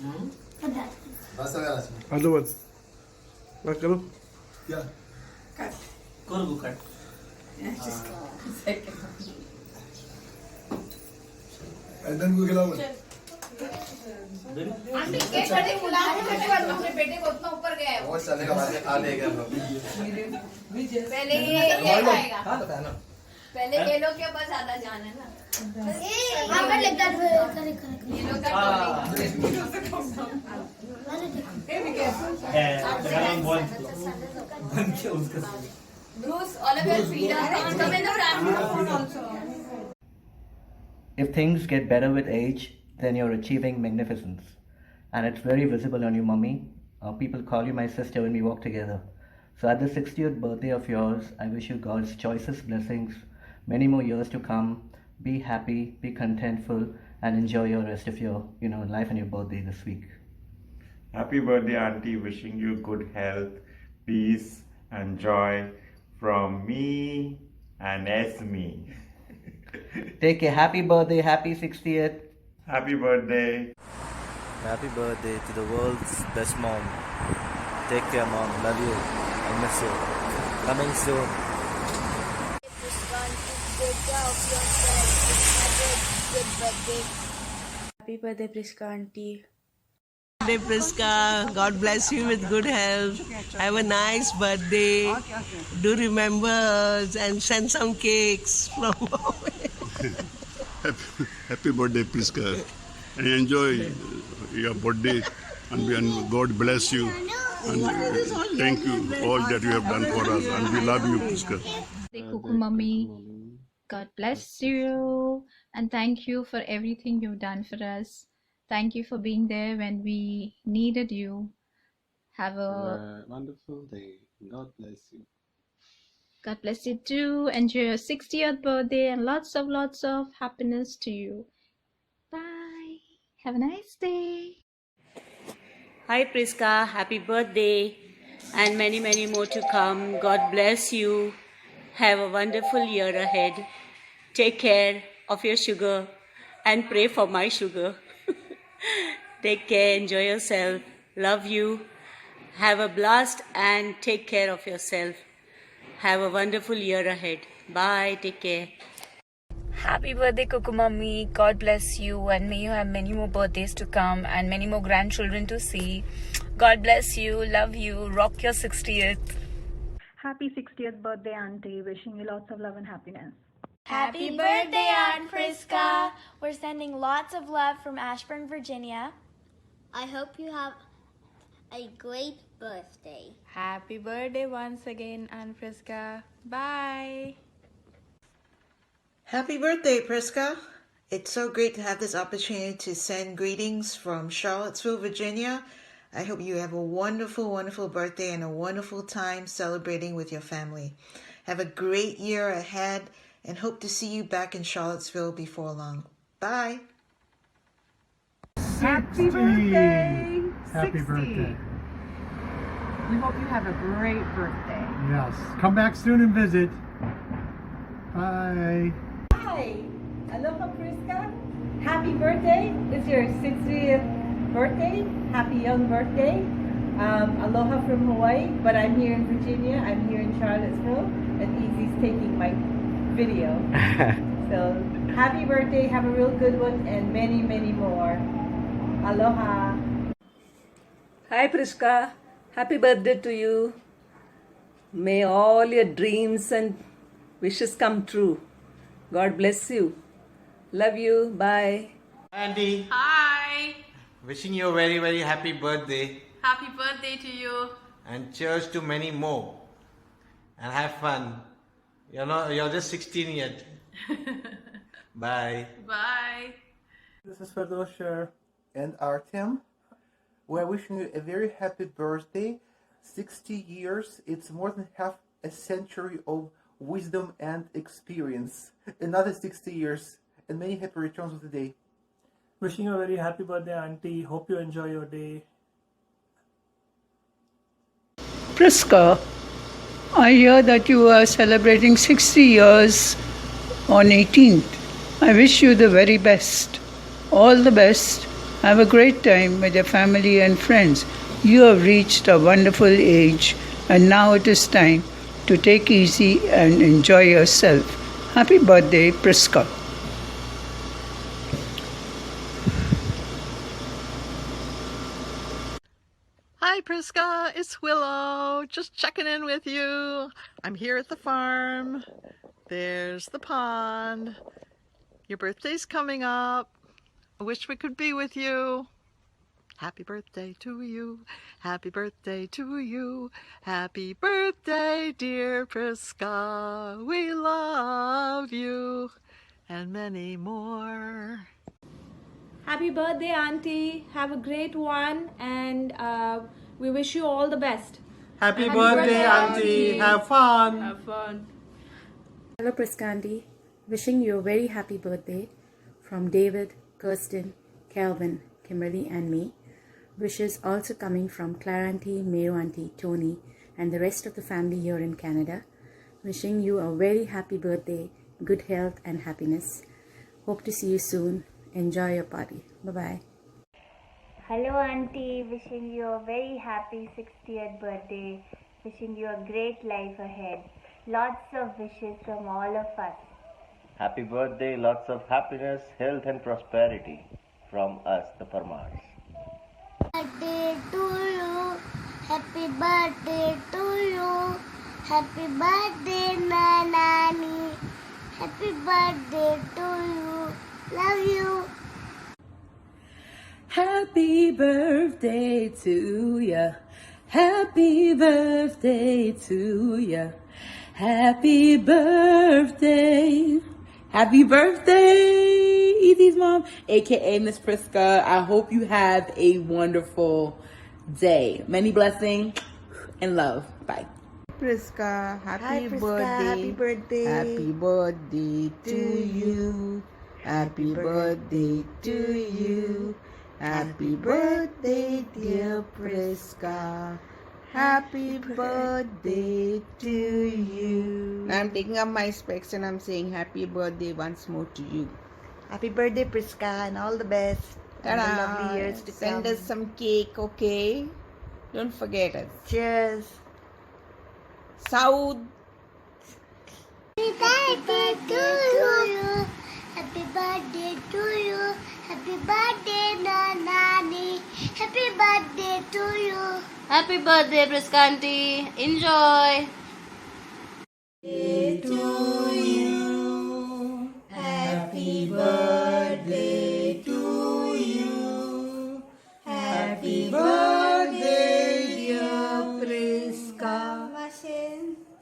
बस हो गया हेलो बस बात करो क्या Kurgu cut. एडन को खिलाओ आंटी केक कटिंग बुलाओ उसके बाद अपने बेटे को उतना ऊपर गया है वो चलेगा बाद में खा लेगा हम लोग पहले ये खाएगा खा लेता है ना पहले ये लोग के पास आधा जान है ना हां कर लेता है ये लोग का Bruce, all of us feed us. Come in the family also. If things get better with age, then you're achieving magnificence. And it's very visible on you, mummy. People call you my sister when we walk together. So at the 60th birthday of yours, I wish you God's choicest blessings, many more years to come. Be happy, be contentful, and enjoy your rest of your, life and your birthday this week. Happy birthday, Auntie. Wishing you good health, peace, and joy from me and Esme. Take care. Happy birthday. Happy 60th. Happy birthday. Happy birthday to the world's best mom. Take care, mom. Love you. I miss you. Coming soon. Happy birthday, Prisca auntie. Birthday, Prisca. God bless you with good health. Have a nice birthday. Do remember us and send some cakes from Happy birthday, Prisca. And enjoy your birthday and God bless you. And thank you all that you have done for us. And we love you, Prisca. Kuku Mummy, God bless you and thank you for everything you've done for us. Thank you for being there when we needed you. Have a wonderful day. God bless you. God bless you too. Enjoy your 60th birthday and lots of happiness to you. Bye. Have a nice day. Hi Prisca, happy birthday and many more to come. God bless you. Have a wonderful year ahead. Take care of your sugar and pray for my sugar. Take care, enjoy yourself. Love you. Have a blast and take care of yourself. Have a wonderful year ahead. Bye, take care. Happy birthday, Kuku Mummy. God bless you and may you have many more birthdays to come and many more grandchildren to see. God bless you, love you, rock your 60th. Happy 60th birthday, Auntie. Wishing you lots of love and happiness. Happy birthday, Aunt Prisca. We're sending lots of love from Ashburn, Virginia. I hope you have a great birthday. Happy birthday once again, Aunt Prisca. Bye. Happy birthday, Prisca. It's so great to have this opportunity to send greetings from Charlottesville, Virginia. I hope you have a wonderful birthday and a wonderful time celebrating with your family. Have a great year ahead and hope to see you back in Charlottesville before long. Bye. Happy birthday! Happy 60. birthday. We hope you have a great birthday. Yes. Come back soon and visit. Bye. Hi. Aloha, Prisca. Happy birthday. It's your 60th birthday. Happy young birthday. Aloha from Hawaii, but I'm here in Virginia. I'm here in Charlottesville, and Easy's taking my video. So, happy birthday. Have a real good one and many more. Aloha. Hi, Prisca. Happy birthday to you. May all your dreams and wishes come true. God bless you. Love you. Bye. Andy. Hi. Wishing you a very happy birthday. Happy birthday to you. And cheers to many more. And have fun. You're just 16 yet. Bye. Bye. This is Ferdosher and Artem. We're wishing you a very happy birthday. 60 years, it's more than half a century of wisdom and experience. Another 60 years and many happy returns of the day. Wishing you a very happy birthday, Auntie. Hope you enjoy your day. Prisca, I hear that you are celebrating 60 years on 18th. I wish you the very best. All the best Have a great time with your family and friends. You have reached a wonderful age, and now it is time to take easy and enjoy yourself. Happy birthday, Prisca. Hi, Prisca. It's Willow. Just checking in with you. I'm here at the farm. There's the pond. Your birthday's coming up. I wish we could be with you. Happy birthday to you. Happy birthday to you. Happy birthday, dear Prisca. We love you. And many more. Happy birthday, Auntie. Have a great one, and we wish you all the best. Happy birthday, Auntie. Have fun. Have fun. Hello, Prisca Auntie. Wishing you a very happy birthday from David, Kirsten, Calvin, Kimberly, and me. Wishes also coming from Clara Auntie, Mero Auntie, Tony, and the rest of the family here in Canada. Wishing you a very happy birthday, good health, and happiness. Hope to see you soon. Enjoy your party. Bye-bye. Hello Auntie, wishing you a very happy 60th birthday. Wishing you a great life ahead. Lots of wishes from all of us. Happy birthday, lots of happiness, health and prosperity from us, the Parmars. Birthday to you. Happy birthday to you. Happy birthday, Nanani. Happy birthday to you. Love you. Happy birthday to ya. Happy birthday to ya. Happy birthday. Happy birthday, Edie's mom, aka Miss Prisca. I hope you have a wonderful day. Many blessings and love. Bye. Prisca, happy Prisca. birthday. Happy birthday. Happy birthday to you. Happy birthday to you. Happy birthday, dear Prisca. Happy birthday to you. I'm taking up my specs and I'm saying happy birthday once more to you. Happy birthday, Prisca, and all the best. And the lovely years to Send come. us some cake, okay? Don't forget us. Cheers. South. Happy birthday to you. Happy birthday to you. Happy birthday, Nanani. Happy birthday to you. Happy birthday, Prisca Auntie. Enjoy. To you. Happy birthday to you. Happy birthday, dear Prisca.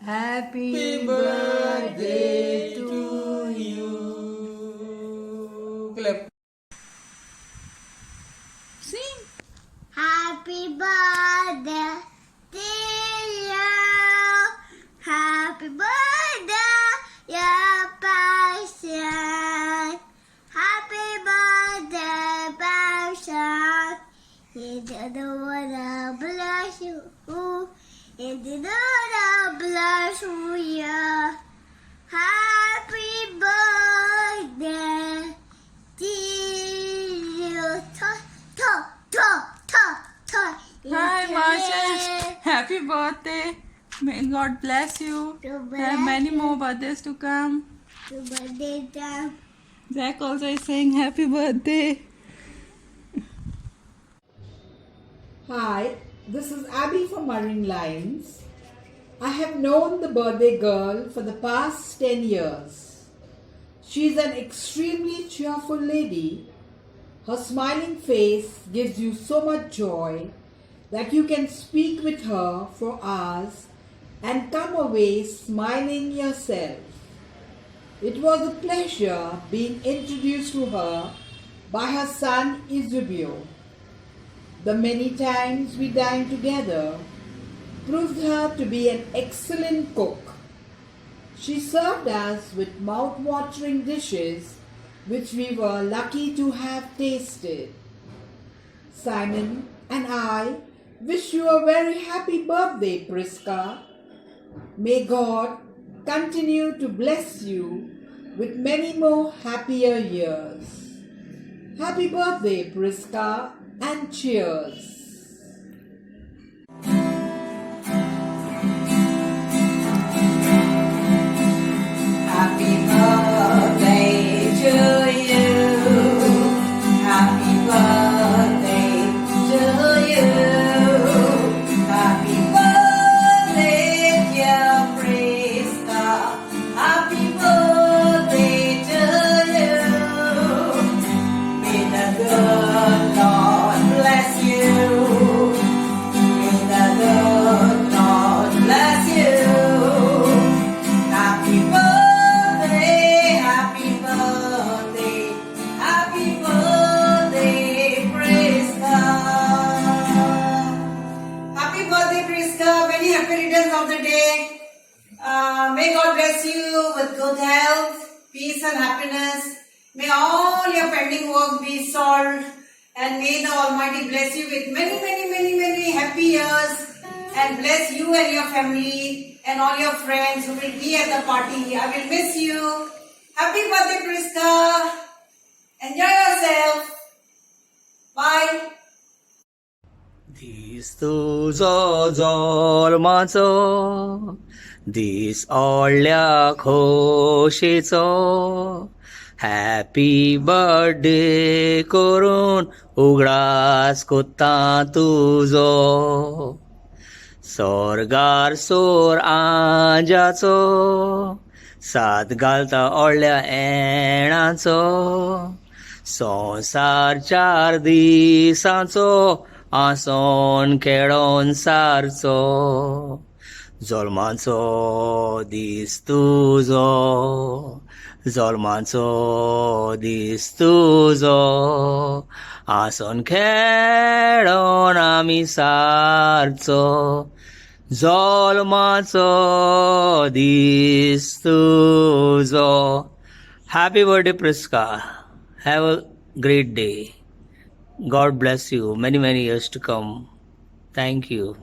Happy birthday to you. Clap. Sing. Happy birthday to you. Happy birthday, your passion. Happy birthday, passion. You don't wanna bless you. You don't bless you. Happy birthday to you. Hi, Marshall. Happy birthday. May God bless you. Have many more birthdays to come. Birthday time. Zach also is saying happy birthday. Hi, this is Abby from Marine Lines. I have known the birthday girl for the past 10 years. She is an extremely cheerful lady. Her smiling face gives you so much joy that you can speak with her for hours and come away smiling yourself. It was a pleasure being introduced to her by her son Eusebio. The many times we dined together proved her to be an excellent cook. She served us with mouth-watering dishes which we were lucky to have tasted. Simon and I wish you a very happy birthday, Prisca. May God continue to bless you with many more happier years. Happy birthday, Prisca, and cheers. Happy birthday to you. Happy birthday to you. Happy birthday, dear Prisca. Happy birthday to you. May the good Lord bless you. May the good Lord bless you. Happy birthday, happy birthday, happy birthday, Prisca. Happy birthday, Prisca. Many happy returns of the day. May God bless you with good health, peace and happiness. May all your pending work be solved, and may the Almighty bless you with many, many, many, many happy years, and bless you and your family and all your friends who will be at the party. I will miss you. Happy birthday, Prisca. Enjoy yourself. Bye. This तुझो जल्माचो दीस व्हडल्या खोशेचो happy birthday करून उगडास कोत्ता तुजो सोरगार सोर आंजाचो सात घालता व्हडल्या एणाचो संसार 4 दिसांचो आसोन खेळोन सारचो जल्माचो दीस तुजो जल्माचो दीस तुजो आसोन खेळोन आमी सारचो जल्माचो दीस तुजो. Happy birthday, Prisca. Have a great day. God bless you. Many, many years to come. Thank you.